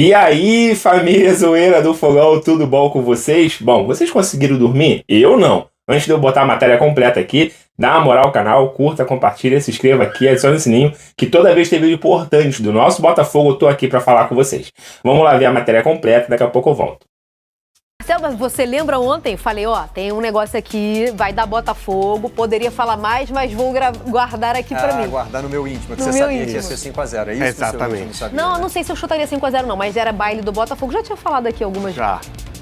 E aí, família zoeira do Fogão, tudo bom com vocês? Bom, vocês conseguiram dormir? Eu não. Antes de eu botar a matéria completa aqui, dá uma moral ao canal, curta, compartilha, se inscreva aqui, adicione o sininho, que toda vez que tem vídeo importante do nosso Botafogo, eu tô aqui pra falar com vocês. Vamos lá ver a matéria completa, daqui a pouco eu volto. Selma, você lembra ontem? Falei, tem um negócio aqui, vai dar Botafogo, poderia falar mais, mas vou guardar aqui pra mim. Guardar no meu íntimo, que No você meu sabia que ia íntimo. ser 5x0, é isso? Exatamente. Não, eu não sei se eu chutaria 5x0 não, mas era baile do Botafogo. Já tinha falado aqui algumas vezes. Já.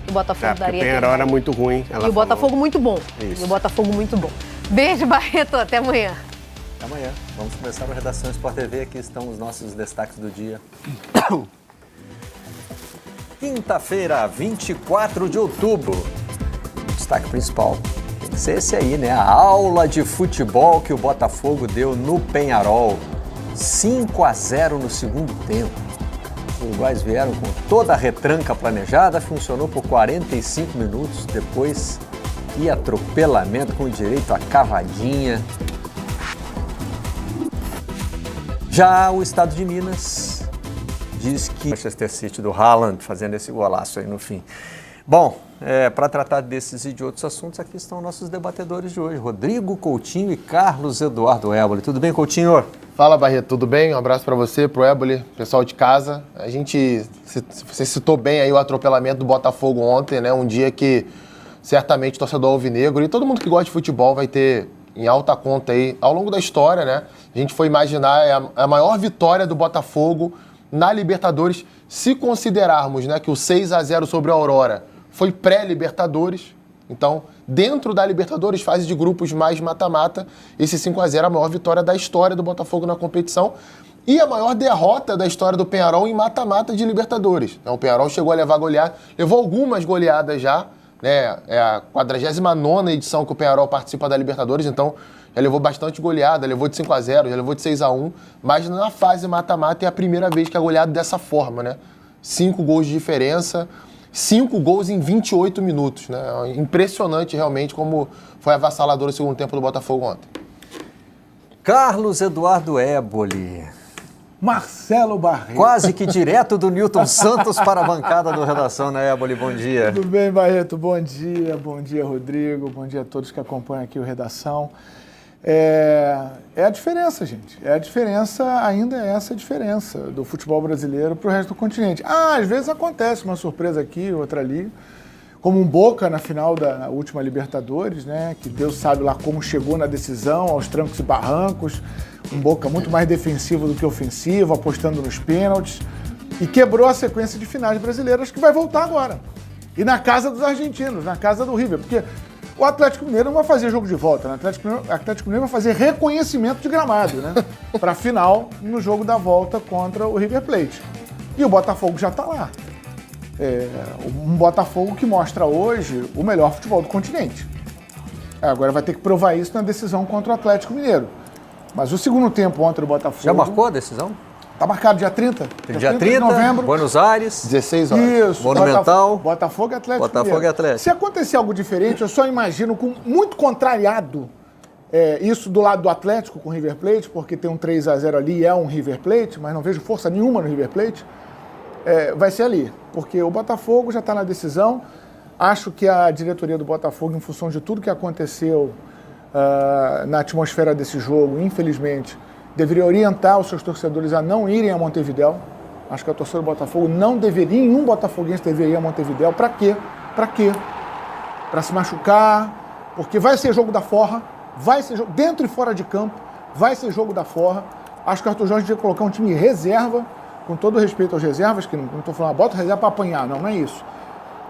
O Botafogo Porque daria. o Penharol era muito ruim. E o Botafogo muito bom. Isso. E o Botafogo muito bom. Beijo, Barreto. Até amanhã. Até amanhã. Vamos começar o Redação Sport TV. Aqui estão os nossos destaques do dia. Quinta-feira, 24 de outubro. O destaque principal tem que ser esse aí, né? A aula de futebol que o Botafogo deu no Penharol. 5x0 no segundo tempo. Os uruguaios vieram com toda a retranca planejada, funcionou por 45 minutos. Depois, que atropelamento com direito à cavadinha. Já o estado de Minas diz que Manchester City do Haaland fazendo esse golaço aí no fim. Bom, para tratar desses e de outros assuntos, aqui estão nossos debatedores de hoje, Rodrigo Coutinho e Carlos Eduardo Éboli. Tudo bem, Coutinho? Fala, Barreto, tudo bem? Um abraço para você, pro Éboli, pessoal de casa. Você citou bem aí o atropelamento do Botafogo ontem, né? Um dia que certamente o torcedor alvinegro e todo mundo que gosta de futebol vai ter em alta conta aí ao longo da história, né? A gente foi imaginar a maior vitória do Botafogo na Libertadores, se considerarmos, né, que o 6x0 sobre a Aurora foi pré-Libertadores. Então, dentro da Libertadores, fase de grupos mais mata-mata, esse 5x0 é a maior vitória da história do Botafogo na competição e a maior derrota da história do Penharol em mata-mata de Libertadores. Então, o Penharol chegou a levar goleada, levou algumas goleadas já, né? É a 49ª edição que o Penharol participa da Libertadores, então já levou bastante goleada, levou de 5x0, já levou de 6x1, mas na fase mata-mata é a primeira vez que é goleado dessa forma, né? 5 gols de diferença, 5 gols em 28 minutos, né? Impressionante realmente como foi avassalador o segundo tempo do Botafogo ontem. Carlos Eduardo Éboli. Marcelo Barreto. Quase que direto do Newton Santos para a bancada do Redação, né, Éboli? Bom dia. Tudo bem, Barreto? Bom dia, Rodrigo, bom dia a todos que acompanham aqui o Redação. É a diferença, gente. Ainda é essa diferença do futebol brasileiro para o resto do continente. Às vezes acontece uma surpresa aqui, outra ali, como um Boca na final da última Libertadores, né? Que Deus sabe lá como chegou na decisão, aos trancos e barrancos. Um Boca muito mais defensivo do que ofensivo, apostando nos pênaltis. E quebrou a sequência de finais brasileiras que vai voltar agora. E na casa dos argentinos, na casa do River. Porque o Atlético Mineiro não vai fazer jogo de volta, né? O Atlético Mineiro vai fazer reconhecimento de gramado, né? Para a final, no jogo da volta contra o River Plate. E o Botafogo já está lá. Um Botafogo que mostra hoje o melhor futebol do continente. Agora vai ter que provar isso na decisão contra o Atlético Mineiro. Mas o segundo tempo ontem do Botafogo... Já marcou a decisão? Está marcado dia 30. Dia 30 de novembro. Buenos Aires. 16 horas. Isso. Monumental. Botafogo e Atlético Botafogo Mineiro. e Atlético. Se acontecer algo diferente, eu só imagino com muito contrariado isso do lado do Atlético com o River Plate, porque tem um 3x0 ali, é um River Plate, mas não vejo força nenhuma no River Plate. Vai ser ali, porque o Botafogo já está na decisão. Acho que a diretoria do Botafogo, em função de tudo que aconteceu na atmosfera desse jogo, infelizmente, deveria orientar os seus torcedores a não irem a Montevidéu. Acho que a torcida do Botafogo não deveria, nenhum botafoguense deveria ir a Montevidéu. Para quê? Para se machucar, porque vai ser jogo da forra, vai ser dentro e fora de campo, vai ser jogo da forra. Acho que o Arthur Jorge devia colocar um time reserva, com todo respeito às reservas, que não estou falando, bota reserva para apanhar, não é isso.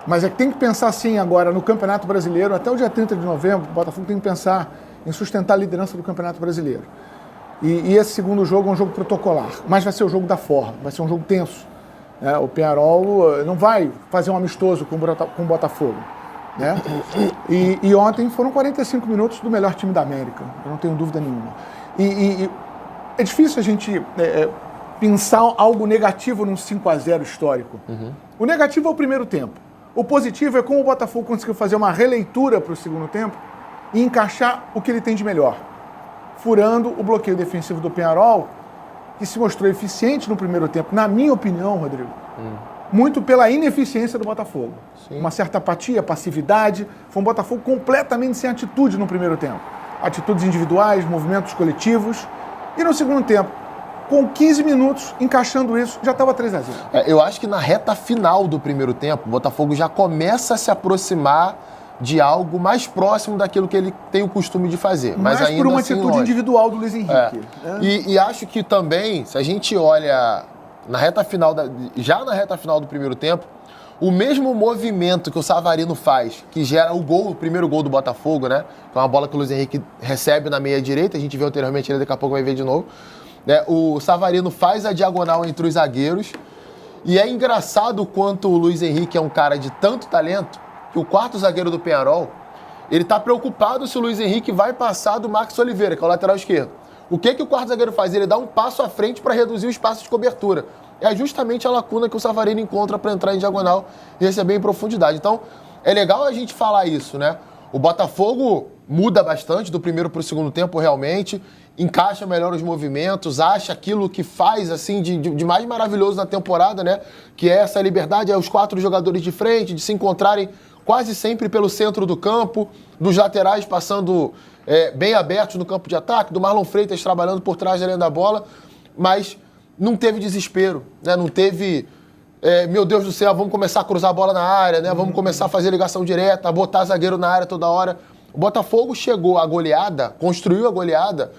Mas é que tem que pensar assim agora no Campeonato Brasileiro, até o dia 30 de novembro, o Botafogo tem que pensar em sustentar a liderança do Campeonato Brasileiro. E esse segundo jogo é um jogo protocolar, mas vai ser o jogo da forra, vai ser um jogo tenso. Né? O Penharol não vai fazer um amistoso com o Botafogo. Né? E ontem foram 45 minutos do melhor time da América, eu não tenho dúvida nenhuma. E é difícil a gente pensar algo negativo num 5x0 histórico. O negativo é o primeiro tempo. O positivo é como o Botafogo conseguiu fazer uma releitura para o segundo tempo e encaixar o que ele tem de melhor, furando o bloqueio defensivo do Penharol, que se mostrou eficiente no primeiro tempo, na minha opinião, Rodrigo. muito pela ineficiência do Botafogo. Uma certa apatia, passividade. Foi um Botafogo completamente sem atitude no primeiro tempo. Atitudes individuais, movimentos coletivos. E no segundo tempo, com 15 minutos, encaixando isso, já estava 3-0. Eu acho que na reta final do primeiro tempo, o Botafogo já começa a se aproximar de algo mais próximo daquilo que ele tem o costume de fazer. Mas ainda por uma assim, atitude longe. individual do Luiz Henrique. E acho que também, se a gente olha na reta final, já na reta final do primeiro tempo, o mesmo movimento que o Savarino faz, que gera o primeiro gol do Botafogo, né? Que é uma bola que o Luiz Henrique recebe na meia direita, a gente viu anteriormente, ele daqui a pouco vai ver de novo. Né? O Savarino faz a diagonal entre os zagueiros. E é engraçado o quanto o Luiz Henrique é um cara de tanto talento, que o quarto zagueiro do Peñarol, ele tá preocupado se o Luiz Henrique vai passar do Max Oliveira, que é o lateral esquerdo. O que o quarto zagueiro faz? Ele dá um passo à frente para reduzir o espaço de cobertura. É justamente a lacuna que o Savarino encontra para entrar em diagonal e receber em profundidade. Então, é legal a gente falar isso, né? O Botafogo muda bastante do primeiro para o segundo tempo, realmente, encaixa melhor os movimentos, acha aquilo que faz, assim, de mais maravilhoso na temporada, né? Que é essa liberdade, é os 4 jogadores de frente, de se encontrarem quase sempre pelo centro do campo, dos laterais passando bem abertos no campo de ataque, do Marlon Freitas trabalhando por trás da linha da bola, mas não teve desespero, né? Não teve, meu Deus do céu, vamos começar a cruzar a bola na área, né? Vamos começar a fazer ligação direta, a botar zagueiro na área toda hora. O Botafogo chegou à goleada, construiu a goleada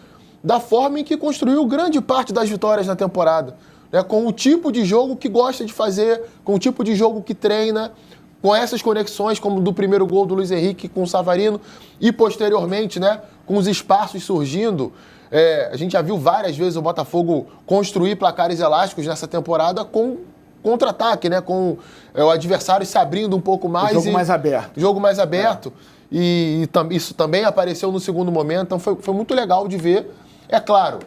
da forma em que construiu grande parte das vitórias na temporada, né? Com o tipo de jogo que gosta de fazer, com o tipo de jogo que treina, com essas conexões, como do primeiro gol do Luiz Henrique com o Savarino, e posteriormente, né, com os espaços surgindo. A gente já viu várias vezes o Botafogo construir placares elásticos nessa temporada com contra-ataque, né, com o adversário se abrindo um pouco mais. Jogo mais aberto. Jogo mais aberto. E isso também apareceu no segundo momento, então foi muito legal de ver. É claro,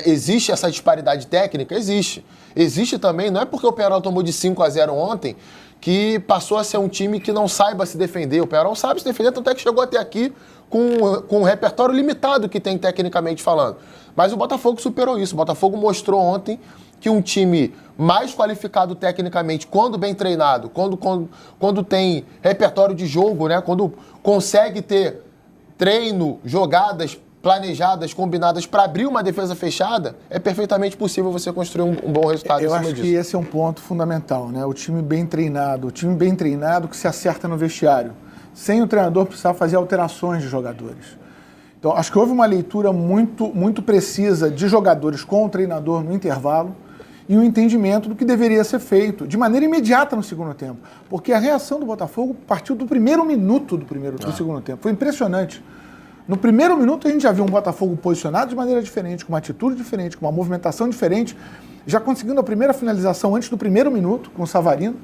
existe essa disparidade técnica? Existe. Existe também, não é porque o Peñarol tomou de 5-0 ontem que passou a ser um time que não saiba se defender. O Peñarol sabe se defender, tanto é que chegou até aqui com um repertório limitado que tem tecnicamente falando. Mas o Botafogo superou isso. O Botafogo mostrou ontem que um time mais qualificado tecnicamente, quando bem treinado, quando tem repertório de jogo, né? Quando consegue ter treino, jogadas planejadas, combinadas para abrir uma defesa fechada, é perfeitamente possível você construir um bom resultado em cima disso. Eu acho que esse é um ponto fundamental, né? O time bem treinado que se acerta no vestiário, sem o treinador precisar fazer alterações de jogadores. Então, acho que houve uma leitura muito precisa de jogadores com o treinador no intervalo e um entendimento do que deveria ser feito de maneira imediata no segundo tempo. Porque a reação do Botafogo partiu do primeiro minuto do segundo tempo. Foi impressionante. No primeiro minuto a gente já viu um Botafogo posicionado de maneira diferente, com uma atitude diferente, com uma movimentação diferente, já conseguindo a primeira finalização antes do primeiro minuto, com o Savarino,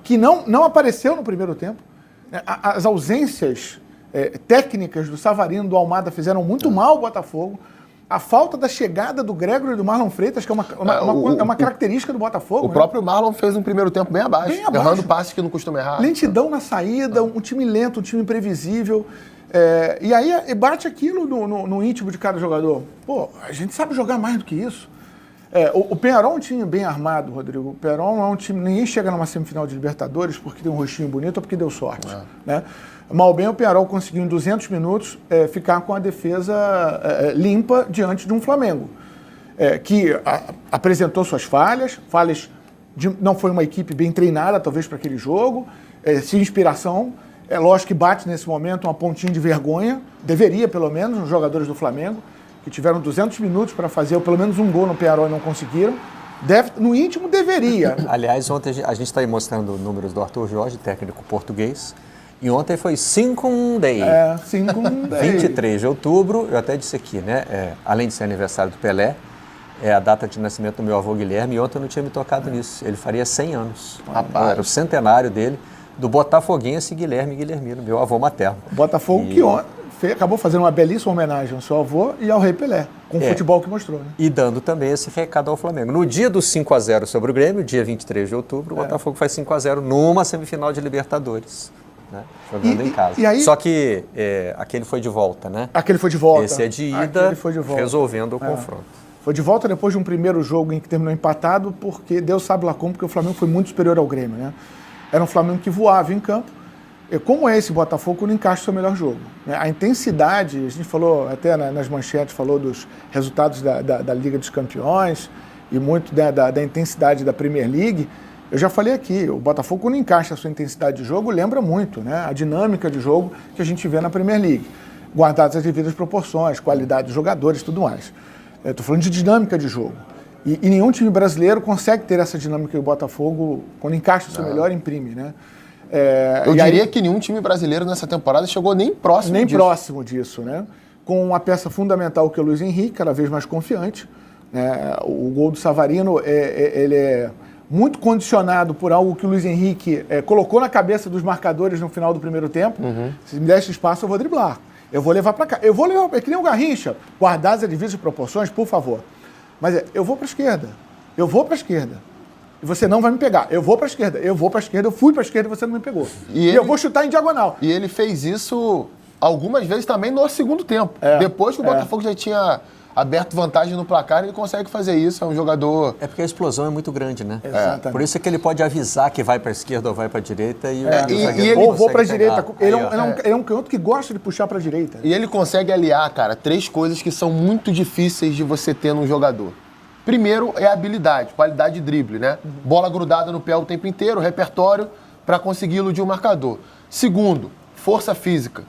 que não apareceu no primeiro tempo. As ausências técnicas do Savarino, do Almada, fizeram muito mal ao Botafogo. A falta da chegada do Gregory e do Marlon Freitas, que é uma característica do Botafogo. O próprio Marlon fez um primeiro tempo bem abaixo, errando passes que não costuma errar. Lentidão na saída, um time lento, um time imprevisível. E aí bate aquilo no íntimo de cada jogador. Pô, a gente sabe jogar mais do que isso. O Peñarol é um time bem armado, Rodrigo. O Peñarol não é um time... Ninguém chega numa semifinal de Libertadores porque tem um rostinho bonito ou porque deu sorte. Né? Mal bem, o Peñarol conseguiu em 200 minutos ficar com a defesa limpa diante de um Flamengo. Que apresentou suas falhas. Não foi uma equipe bem treinada, talvez, para aquele jogo. Sem inspiração. É lógico que bate nesse momento uma pontinha de vergonha, deveria pelo menos, os jogadores do Flamengo, que tiveram 200 minutos para fazer pelo menos um gol no Peñarol e não conseguiram. No íntimo, deveria. Aliás, ontem a gente está aí mostrando números do Arthur Jorge, técnico português, e ontem foi 5-day. 5-day. 23 de outubro, eu até disse aqui, né? Além de ser aniversário do Pelé, é a data de nascimento do meu avô Guilherme, e ontem eu não tinha me tocado nisso. Ele faria 100 anos. Rapaz. Era o centenário dele. Do botafoguense Guilherme Guilhermino, meu avô materno. O Botafogo que acabou fazendo uma belíssima homenagem ao seu avô e ao Rei Pelé, com o futebol que mostrou. Né? E dando também esse recado ao Flamengo. No dia do 5-0 sobre o Grêmio, dia 23 de outubro, o Botafogo faz 5-0 numa semifinal de Libertadores, né? Jogando em casa. E aí, só que aquele foi de volta, né? Aquele foi de volta. Esse é de ida, resolvendo o confronto. Foi de volta depois de um primeiro jogo em que terminou empatado, porque Deus sabe lá como, porque o Flamengo foi muito superior ao Grêmio, né? Era um Flamengo que voava em campo. E como é esse Botafogo, não encaixa o seu melhor jogo, né? A intensidade, a gente falou até nas manchetes, falou dos resultados da Liga dos Campeões e muito da intensidade da Premier League. Eu já falei aqui, o Botafogo, quando encaixa a sua intensidade de jogo, lembra muito, né, a dinâmica de jogo que a gente vê na Premier League. Guardadas as devidas proporções, qualidade dos jogadores e tudo mais. Estou falando de dinâmica de jogo. E nenhum time brasileiro consegue ter essa dinâmica que o Botafogo, quando encaixa o seu melhor, imprime, né? Eu diria que nenhum time brasileiro nessa temporada chegou nem próximo disso. Próximo disso, né? Com uma peça fundamental que é o Luiz Henrique, cada vez mais confiante. Né? O gol do Savarino, ele é muito condicionado por algo que o Luiz Henrique colocou na cabeça dos marcadores no final do primeiro tempo. Se me desse espaço, eu vou driblar. Eu vou levar para cá. Eu vou levar, é que nem o Garrincha. Guardar as devidas proporções, por favor. Mas eu vou para a esquerda. Eu vou para a esquerda. E você não vai me pegar. Eu vou para a esquerda. Eu vou para a esquerda. Eu fui para a esquerda e você não me pegou. E eu vou chutar em diagonal. E ele fez isso algumas vezes também no segundo tempo. Depois que o Botafogo já tinha aberto vantagem no placar, ele consegue fazer isso. É um jogador... É porque a explosão é muito grande, né? Exatamente. Por isso é que ele pode avisar que vai para a esquerda ou vai para a direita. E ou vou para a direita. Ele é um canhoto que gosta de puxar para a direita. E ele consegue aliar, cara, 3 coisas que são muito difíceis de você ter num jogador. Primeiro é a habilidade, qualidade de drible, né? Bola grudada no pé o tempo inteiro, repertório para conseguir iludir o marcador. Segundo, força física.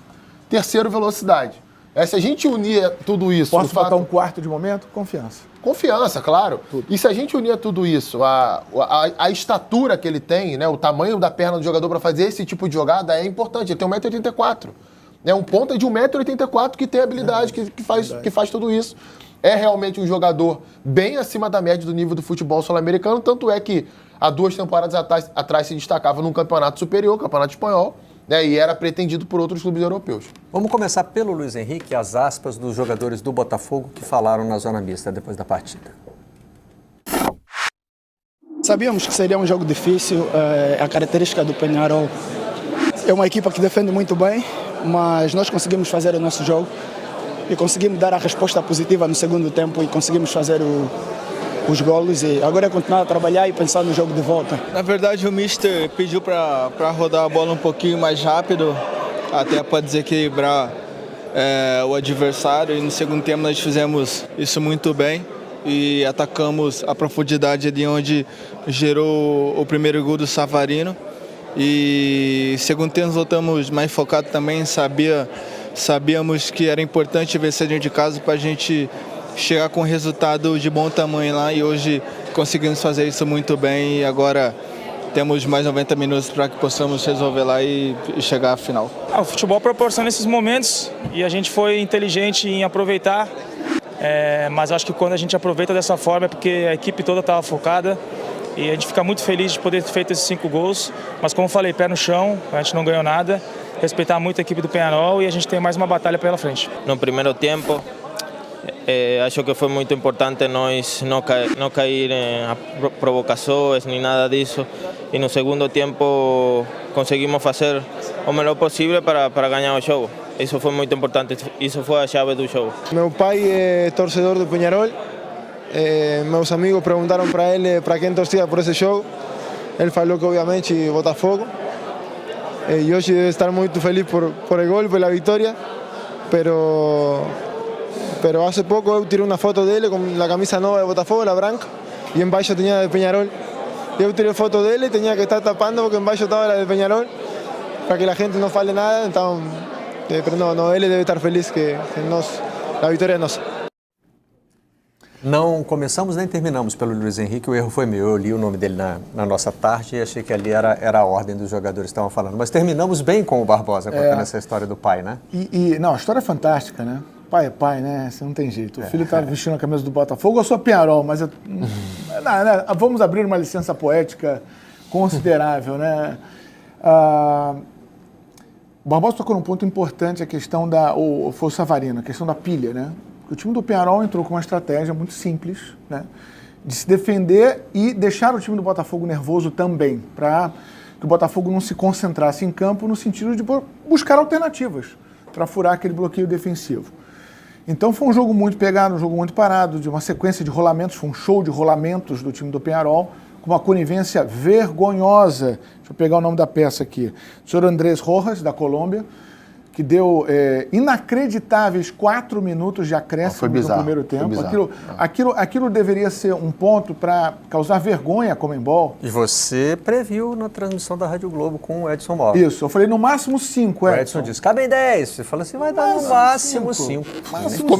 Terceiro, velocidade. Se a gente unir tudo isso... Posso botar um quarto de momento? Confiança. Confiança, claro. Tudo. E se a gente unir tudo isso, a estatura que ele tem, né, o tamanho da perna do jogador para fazer esse tipo de jogada é importante. Ele tem 1,84 m. É um ponta de 1,84 m que tem habilidade, que faz tudo isso. É realmente um jogador bem acima da média do nível do futebol sul-americano, tanto é que há 2 temporadas atrás se destacava num campeonato superior, campeonato espanhol, né, e era pretendido por outros clubes europeus. Vamos começar pelo Luiz Henrique, as aspas dos jogadores do Botafogo que falaram na zona mista depois da partida. Sabíamos que seria um jogo difícil, a característica do Peñarol é uma equipa que defende muito bem, mas nós conseguimos fazer o nosso jogo e conseguimos dar a resposta positiva no segundo tempo e conseguimos fazer os golos, e agora é continuar a trabalhar e pensar no jogo de volta. Na verdade, o mister pediu para rodar a bola um pouquinho mais rápido, até para desequilibrar o adversário, e no segundo tempo nós fizemos isso muito bem e atacamos a profundidade ali onde gerou o primeiro gol do Savarino. E segundo tempo voltamos mais focados também, sabíamos que era importante vencer dentro de casa para a gente chegar com um resultado de bom tamanho lá, e hoje conseguimos fazer isso muito bem, e agora temos mais 90 minutos para que possamos resolver lá e chegar à final. O futebol proporciona esses momentos e a gente foi inteligente em aproveitar, mas acho que quando a gente aproveita dessa forma é porque a equipe toda estava focada e a gente fica muito feliz de poder ter feito esses 5 gols, mas como falei, pé no chão, a gente não ganhou nada, respeitar muito a equipe do Peñarol e a gente tem mais uma batalha pela frente. No primeiro tempo, acho que foi muito importante nós não cair em provocações nem nada disso, e no segundo tempo conseguimos fazer o melhor possível para ganhar o jogo. Isso foi muito importante, isso foi a chave do jogo. Meu pai é torcedor do Peñarol, meus amigos perguntaram para ele para quem torcia por esse jogo, ele falou que obviamente Botafogo, e hoje deve estar muito feliz por o gol, pela vitória, pero hace poco eu tirei uma foto dele com a camisa nova de Botafogo, a branca, e embaixo tinha de Peñarol. Eu tirei foto dele e tinha que estar tapando porque embaixo estava a de Peñarol, para que a gente não fale nada, então, pero não, ele deve estar feliz que a vitória é nossa. Não começamos nem terminamos pelo Luiz Henrique, o erro foi meu. Eu li o nome dele na nossa tarde e achei que ali era a ordem dos jogadores que estavam falando. Mas terminamos bem com o Barbosa, contando essa história do pai, né? Não, a história é fantástica, né? Pai é pai, né? Você não tem jeito. O filho tá vestindo a camisa do Botafogo, eu sou Peñarol, mas vamos abrir uma licença poética considerável, né? O Barbosa tocou num ponto importante, a questão foi o Savarino, a questão da pilha, né? O time do Peñarol entrou com uma estratégia muito simples, né, de se defender e deixar o time do Botafogo nervoso também, para que o Botafogo não se concentrasse em campo no sentido de buscar alternativas para furar aquele bloqueio defensivo. Então foi um jogo muito pegado, um jogo muito parado, de uma sequência de rolamentos, foi um show de rolamentos do time do Peñarol, com uma conivência vergonhosa. Deixa eu pegar o nome da peça aqui. O senhor Andrés Rojas, da Colômbia, que deu inacreditáveis 4 minutos de acréscimo no primeiro tempo. Aquilo deveria ser um ponto para causar vergonha à Conmebol. E você previu na transmissão da Rádio Globo com o Edson Mauro. Isso, eu falei no máximo 5, O Edson disse, cabem 10. Você falou assim, vai dar no máximo 5.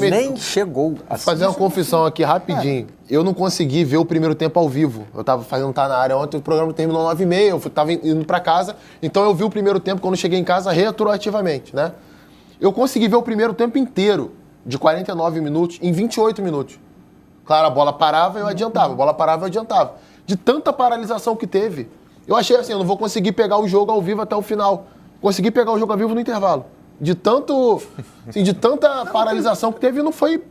Nem chegou. Vou fazer uma confissão aqui rapidinho. Eu não consegui ver o primeiro tempo ao vivo. Eu tava fazendo Tá na Área ontem, o programa terminou 9h30, eu tava indo pra casa, então eu vi o primeiro tempo quando cheguei em casa retroativamente, né? Eu consegui ver o primeiro tempo inteiro, de 49 minutos, em 28 minutos. Claro, a bola parava e eu adiantava, a bola parava e eu adiantava. De tanta paralisação que teve, eu achei assim, eu não vou conseguir pegar o jogo ao vivo até o final. Consegui pegar o jogo ao vivo no intervalo. De tanta paralisação que teve, não foi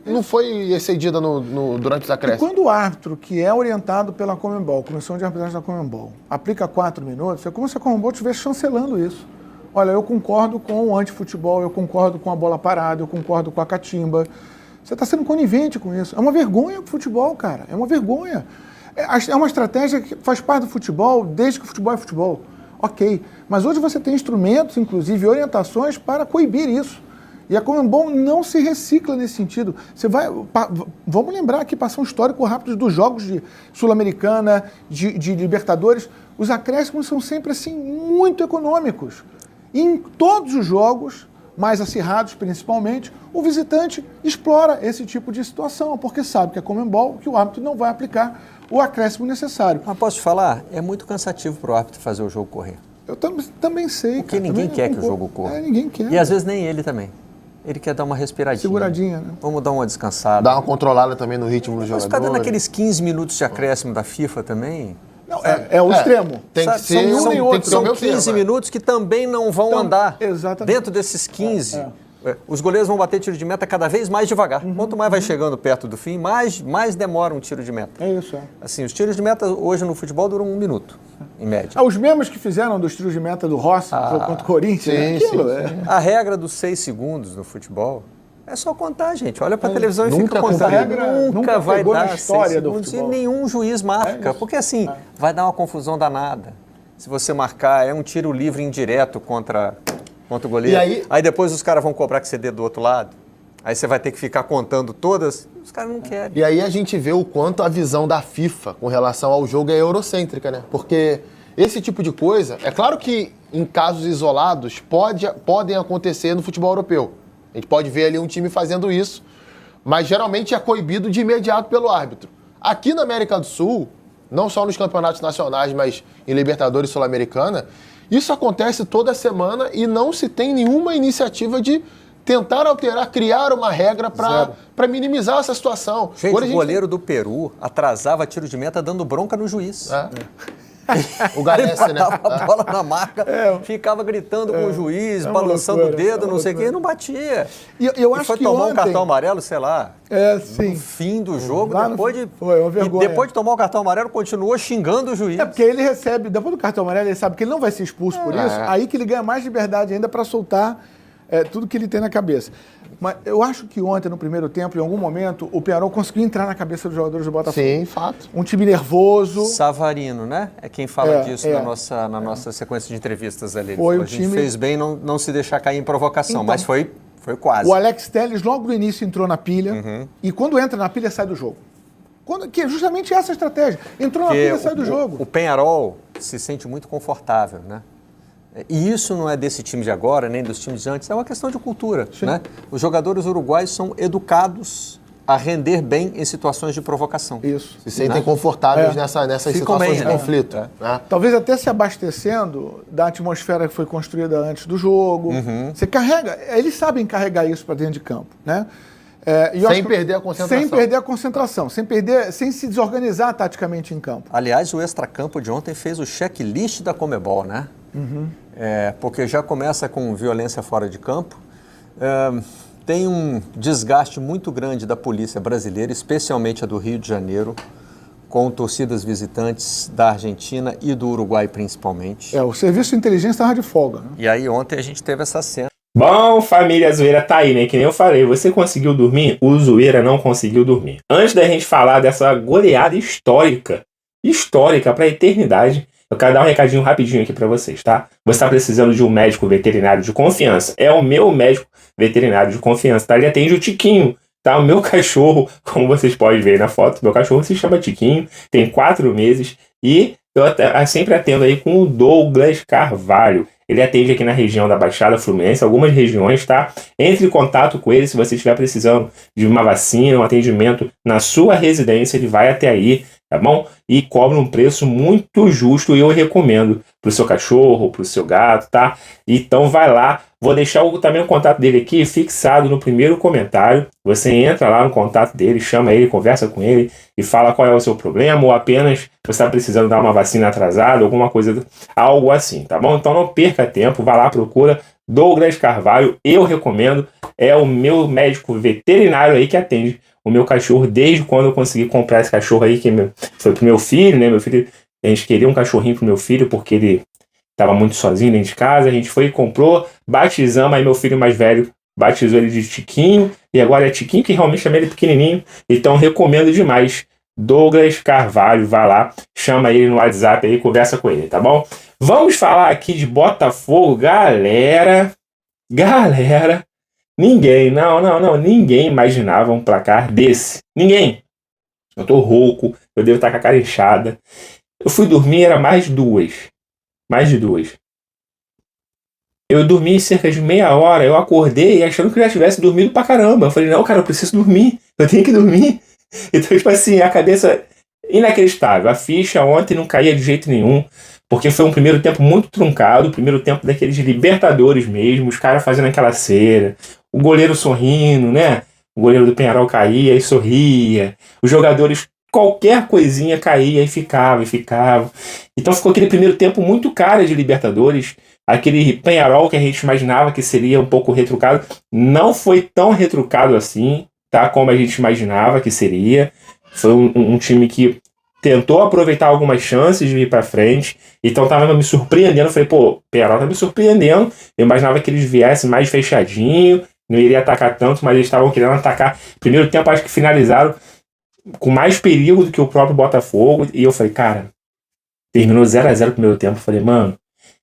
excedida durante os acréscimos. E quando o árbitro, que é orientado pela Conmebol, Comissão de Arbitragem da Conmebol, aplica 4 minutos, é como se a Conmebol estivesse chancelando isso. Olha, eu concordo com o antifutebol, eu concordo com a bola parada, eu concordo com a catimba. Você está sendo conivente com isso. É uma vergonha pro futebol, cara. É uma vergonha. É uma estratégia que faz parte do futebol desde que o futebol é futebol. Ok, mas hoje você tem instrumentos, inclusive orientações para coibir isso. E a Conmebol não se recicla nesse sentido. Vamos lembrar aqui, passar um histórico rápido dos jogos de Sul-Americana, de Libertadores. Os acréscimos são sempre assim muito econômicos. E em todos os jogos, mais acirrados principalmente, o visitante explora esse tipo de situação, porque sabe que a Conmebol, que o árbitro não vai aplicar o acréscimo necessário. Mas posso te falar? É muito cansativo para o árbitro fazer o jogo correr. Eu também sei. Porque ninguém quer que o jogo corra. Ninguém quer. E às vezes nem ele também. Ele quer dar uma respiradinha. Seguradinha, né? Vamos dar uma descansada. Dar uma controlada também no ritmo do jogador. Mas ficar dando aqueles 15 minutos de acréscimo da FIFA também... Não, é o extremo. Tem que ser um nem outro. São 15 minutos que também não vão andar. Exatamente. Dentro desses 15, os goleiros vão bater tiro de meta cada vez mais devagar. Quanto mais vai chegando perto do fim, mais demora um tiro de meta. É isso, Assim, os tiros de meta hoje no futebol duram 1 minuto, em média. Os mesmos que fizeram dos tiros de meta do Rossi, no jogo contra o Corinthians, sim. A regra dos 6 segundos no futebol é só contar, gente. Olha pra televisão e fica contando. Essa regra nunca vai pegou dar na história do segundos futebol. E nenhum juiz marca. Porque assim, vai dar uma confusão danada. Se você marcar, é um tiro livre indireto contra o goleiro. E aí depois os caras vão cobrar que você dê do outro lado. Aí você vai ter que ficar contando todas. Os caras não querem. E aí a gente vê o quanto a visão da FIFA com relação ao jogo é eurocêntrica, né? Porque esse tipo de coisa, é claro que em casos isolados podem acontecer no futebol europeu. A gente pode ver ali um time fazendo isso, mas geralmente é coibido de imediato pelo árbitro. Aqui na América do Sul, não só nos campeonatos nacionais, mas em Libertadores Sul-Americana, isso acontece toda semana e não se tem nenhuma iniciativa de tentar alterar, criar uma regra para minimizar essa situação. Gente, o goleiro do Peru atrasava tiro de meta dando bronca no juiz. O Galesse, né? A bola na marca, ficava gritando com o juiz, balançando o dedo, não sei o quê, e não batia. E eu acho foi que tomar ontem... um cartão amarelo, sei lá, sim. no fim do jogo, Foi uma vergonha. E depois de tomar o cartão amarelo, continuou xingando o juiz. Porque ele recebe, depois do cartão amarelo, ele sabe que ele não vai ser expulso por isso, aí que ele ganha mais liberdade ainda para soltar tudo que ele tem na cabeça. Mas eu acho que ontem, no primeiro tempo, em algum momento, o Peñarol conseguiu entrar na cabeça dos jogadores do Botafogo. Sim, fato. Um time nervoso. Savarino, né? É quem fala disso na nossa sequência de entrevistas ali. Foi a gente fez bem não se deixar cair em provocação, Então, mas foi quase. O Alex Telles, logo no início, entrou na pilha. E quando entra na pilha, sai do jogo. Que é justamente essa a estratégia. Entrou na pilha, sai do jogo. O Peñarol se sente muito confortável, né? E isso não é desse time de agora, nem dos times de antes, é uma questão de cultura, né? Os jogadores uruguaios são educados a render bem em situações de provocação. Isso. Se sentem confortáveis nessas situações de conflito. Né? Talvez até se abastecendo da atmosfera que foi construída antes do jogo. Você carrega, eles sabem carregar isso para dentro de campo, né? Sem perder a concentração. Sem perder a concentração, sem se desorganizar taticamente em campo. Aliás, o extracampo de ontem fez o checklist da Conmebol, né? Porque já começa com violência fora de campo, tem um desgaste muito grande da polícia brasileira, especialmente a do Rio de Janeiro, com torcidas visitantes da Argentina e do Uruguai principalmente. O serviço de inteligência estava de folga. Né? E aí ontem a gente teve essa cena. Bom, família Zoeira tá aí, né? Que nem eu falei, você conseguiu dormir? O Zoeira não conseguiu dormir. Antes da gente falar dessa goleada histórica pra eternidade, eu quero dar um recadinho rapidinho aqui pra vocês, tá? Você tá precisando de um médico veterinário de confiança. É o meu médico veterinário de confiança, tá? Ele atende o Tiquinho, tá? O meu cachorro, como vocês podem ver na foto, meu cachorro se chama Tiquinho, tem 4 meses e eu sempre atendo aí com o Douglas Carvalho. Ele atende aqui na região da Baixada Fluminense, algumas regiões, tá? Entre em contato com ele se você estiver precisando de uma vacina, um atendimento na sua residência, ele vai até aí, tá bom? E cobra um preço muito justo e eu recomendo pro seu cachorro, pro seu gato, tá? Então vai lá, vou deixar também o contato dele aqui fixado no primeiro comentário. Você entra lá no contato dele, chama ele, conversa com ele e fala qual é o seu problema ou apenas você está precisando dar uma vacina atrasada, alguma coisa, algo assim, tá bom? Então não perca tempo, vai lá, procura Douglas Carvalho, eu recomendo, é o meu médico veterinário aí que atende o meu cachorro desde quando eu consegui comprar esse cachorro aí, que foi pro meu filho, né? Meu filho, a gente queria um cachorrinho pro meu filho porque ele estava muito sozinho dentro de casa, a gente foi e comprou, batizamos, aí meu filho mais velho batizou ele de Tiquinho, e agora é Tiquinho, que realmente chama ele pequenininho, então recomendo demais. Douglas Carvalho, vai lá, chama ele no WhatsApp aí, conversa com ele, tá bom? Vamos falar aqui de Botafogo, galera, ninguém imaginava um placar desse, ninguém. Eu tô rouco, eu devo estar com a cara inchada, eu fui dormir, era mais de 2, eu dormi cerca de meia hora, eu acordei achando que eu já tivesse dormido pra caramba, eu falei, não cara, eu preciso dormir, eu tenho que dormir. Então, tipo assim, a cabeça inacreditável. A ficha ontem não caía de jeito nenhum, porque foi um primeiro tempo muito truncado, o primeiro tempo daqueles Libertadores mesmo, os caras fazendo aquela cera, o goleiro sorrindo, né? O goleiro do Peñarol caía e sorria, os jogadores, qualquer coisinha caía e ficava. Então ficou aquele primeiro tempo muito cara de Libertadores, aquele Peñarol que a gente imaginava que seria um pouco retrucado, não foi tão retrucado assim, tá, como a gente imaginava que seria. Foi um time que tentou aproveitar algumas chances de ir pra frente, então tava me surpreendendo. Eu falei, pô, Peñarol tá me surpreendendo. Eu imaginava que eles viessem mais fechadinho, não iria atacar tanto, mas eles estavam querendo atacar. Primeiro tempo, acho que finalizaram com mais perigo do que o próprio Botafogo, e eu falei, cara, terminou 0-0 o primeiro tempo. Eu falei, mano,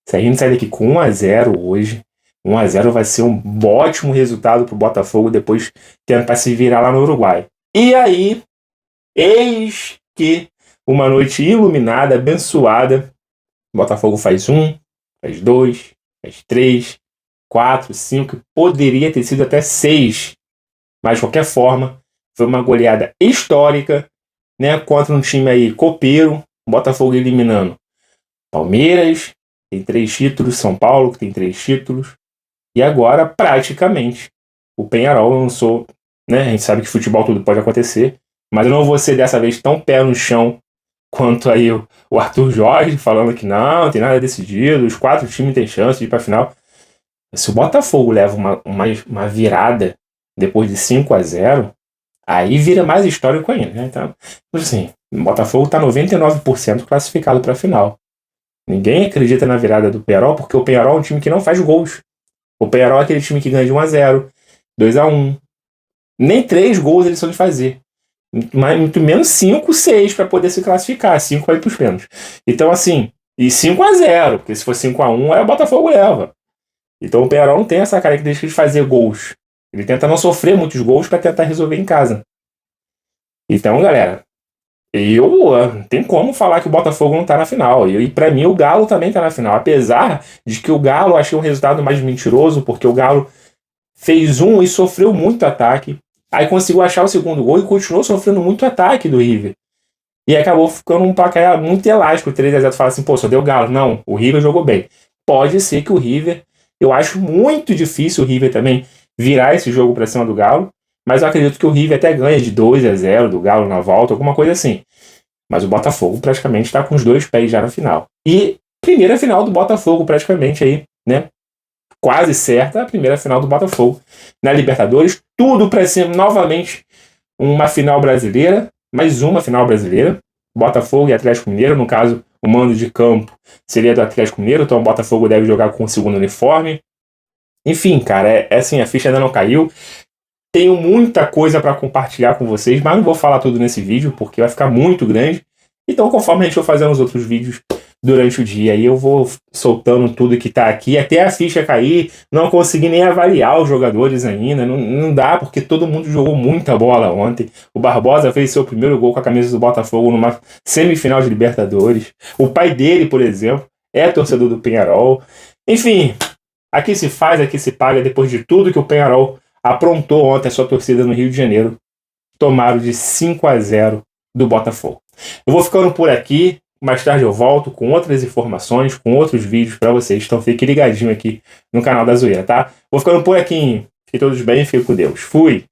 se a gente sair daqui com 1-0 hoje, 1-0 vai ser um ótimo resultado pro Botafogo depois tentar se virar lá no Uruguai. E aí, eis que uma noite iluminada, abençoada, o Botafogo faz 1, faz 2, faz 3, 4, 5, poderia ter sido até 6. Mas de qualquer forma, foi uma goleada histórica, né, contra um time aí copeiro, o Botafogo eliminando Palmeiras, tem 3 títulos, São Paulo, que tem 3 títulos. E agora, praticamente, o Peñarol lançou, né? A gente sabe que futebol tudo pode acontecer, mas eu não vou ser dessa vez tão pé no chão quanto aí o Arthur Jorge, falando que não tem nada decidido, os 4 times têm chance de ir pra final. Se o Botafogo leva uma virada depois de 5-0, aí vira mais histórico ainda, né? Então, assim, o Botafogo tá 99% classificado pra final. Ninguém acredita na virada do Peñarol, porque o Peñarol é um time que não faz gols. O Peñarol é aquele time que ganha de 1-0, 2-1. Nem 3 gols eles são de fazer. Muito menos 5, 6 para poder se classificar. 5 para ir pros pênaltis. Então, assim, e 5-0, porque se for 5-1, aí o Botafogo leva. Então o Peñarol não tem essa característica de fazer gols. Ele tenta não sofrer muitos gols para tentar resolver em casa. Então, galera, não tem como falar que o Botafogo não tá na final. E pra mim o Galo também tá na final. Apesar de que o Galo achei um resultado mais mentiroso, porque o Galo fez 1 e sofreu muito ataque. Aí conseguiu achar o segundo gol e continuou sofrendo muito ataque do River. E acabou ficando um placar muito elástico. 3-0, fala assim, pô, só deu Galo. Não, o River jogou bem. Pode ser que o River, eu acho muito difícil o River também virar esse jogo pra cima do Galo. Mas eu acredito que o River até ganha de 2-0 do Galo na volta, alguma coisa assim. Mas o Botafogo praticamente está com os 2 pés já na final. E primeira final do Botafogo praticamente aí, né? Quase certa a primeira final do Botafogo na Libertadores. Tudo para ser novamente uma final brasileira, mais uma final brasileira. Botafogo e Atlético Mineiro, no caso, o mando de campo seria do Atlético Mineiro, então o Botafogo deve jogar com o segundo uniforme. Enfim, cara, assim, a ficha ainda não caiu. Tenho muita coisa para compartilhar com vocês, mas não vou falar tudo nesse vídeo, porque vai ficar muito grande. Então, conforme a gente for fazendo os outros vídeos durante o dia, aí eu vou soltando tudo que tá aqui, até a ficha cair. Não consegui nem avaliar os jogadores ainda, não dá, porque todo mundo jogou muita bola ontem. O Barbosa fez seu primeiro gol com a camisa do Botafogo numa semifinal de Libertadores. O pai dele, por exemplo, é torcedor do Peñarol. Enfim, aqui se faz, aqui se paga. Depois de tudo que o Peñarol aprontou ontem a sua torcida no Rio de Janeiro, tomaram de 5-0 do Botafogo. Eu vou ficando por aqui. Mais tarde eu volto com outras informações, com outros vídeos pra vocês. Então fique ligadinho aqui no canal da Zoeira, tá? Vou ficando por aqui. Fiquem todos bem e fiquem com Deus. Fui!